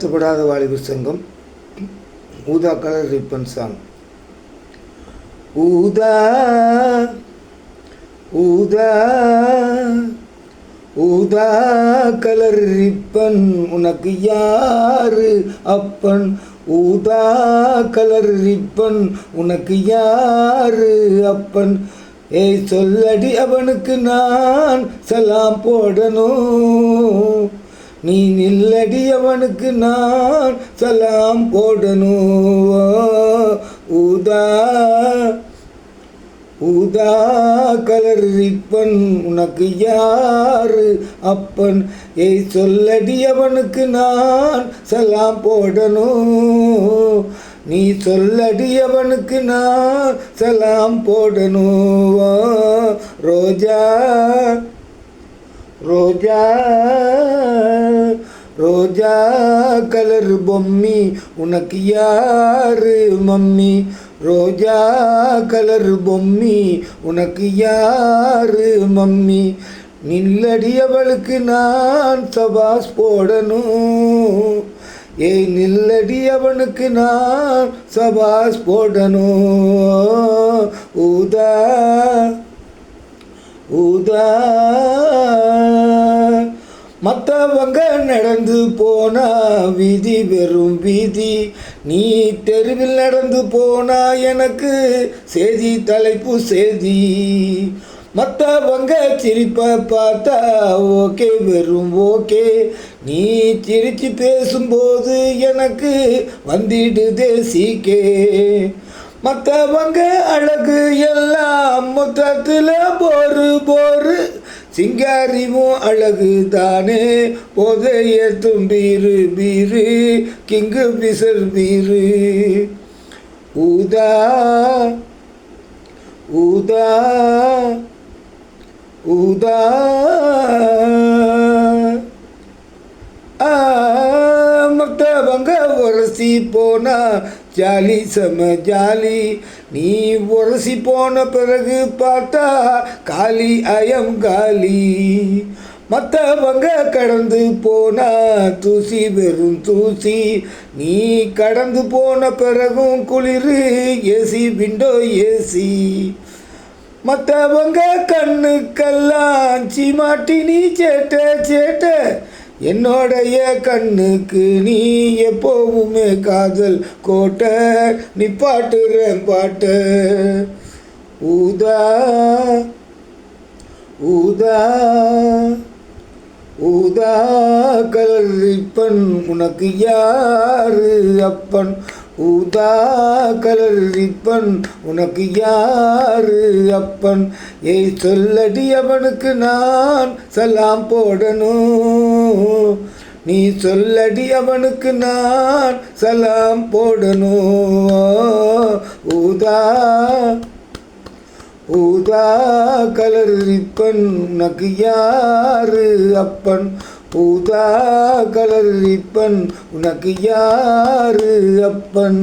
வருத்தப்படாத வாலிபர் சங்கம் ஊதா கலர் ரிப்பன் சாங். ஊதா ஊதா ஊதா கலர் ரிப்பன் உனக்கு யாரு அப்பன். ஊதா கலர் ரிப்பன் உனக்கு யாரு அப்பன். ஏய் சொல்லடி அவனுக்கு நான் சலாம் போடணும். நீ நில்லடி அவனுக்கு நான் சலாம் போடணும். ஊதா ஊதா கலர் ரிப்பன் உனக்கு யாரு அப்பன். ஏய் சொல்லடி அவனுக்கு நான் சலாம் போடணும். நீ சொல்லடி அவனுக்கு நான் சலாம் போடணும். ரோஜா ரோஜா ரோஜா கலர் பொம்மி உனக்கு யாரு மம்மி. ரோஜா கலர் பொம்மி உனக்கு யாரு மம்மி. நில்லடி அவளுக்கு நான் சபாஸ் போடணும். ஏய் நில்லடி அவனுக்கு நான் சபாஸ் போடணும். ஊதா ஊதா மற்றவங்க நடந்து போனா வீதி வெறும் வீதி. நீ தெருவில் நடந்து போனா எனக்கு செய்தி தலைப்பு செய்தி. மற்றவங்க சிரிப்பை பார்த்தா ஓகே வெறும் ஓகே. நீ சிரிச்சு பேசும்போது எனக்கு வந்திடுதே சீக்கே. மற்றவங்க அழகு எல்லாம் மொத்தத்தில் போரு போரு. சிங்காரிவும் அழகு தானே போதைய தும்பீரு பீரு கிங்கு பிசர் பீரு. ஊதா ஊதா ஊதா மற்றவங்க உரசி போனா ஜாலி செம ஜாலி. நீ உரசி போன பிறகு பார்த்தா காலி அயம் காலி. மற்றவங்க கடந்து போனா தூசி வெறும் தூசி. நீ கடந்து போன பிறகும் குளிர் ஏசி விண்டோ ஏசி. மற்றவங்க கண்ணுக்கெல்லாம் சீமாட்டி நீ சேட்ட சேட்ட. என்னோடைய கண்ணுக்கு நீ எப்போவுமே காதல் கோட்டை. நீ பாட்டுறேன் பாட்ட. ஊதா ஊதா ஊதா கலர் ரிப்பன் உனக்கு யாரு அப்பன். ஊதா கலர் ரிப்பன் உனக்கு யாரு அப்பன். ஏய் சொல்லடி அவனுக்கு நான் சலாம் போடணும். நீ சொல்லடி அவனுக்கு நான் சலாம் போடணும். ஊதா ஊதா கலர் ரிப்பன் உனக்கு யாரு அப்பன். ஊதா கலர் ரிப்பன் உனக்கு யாரு அப்பன்.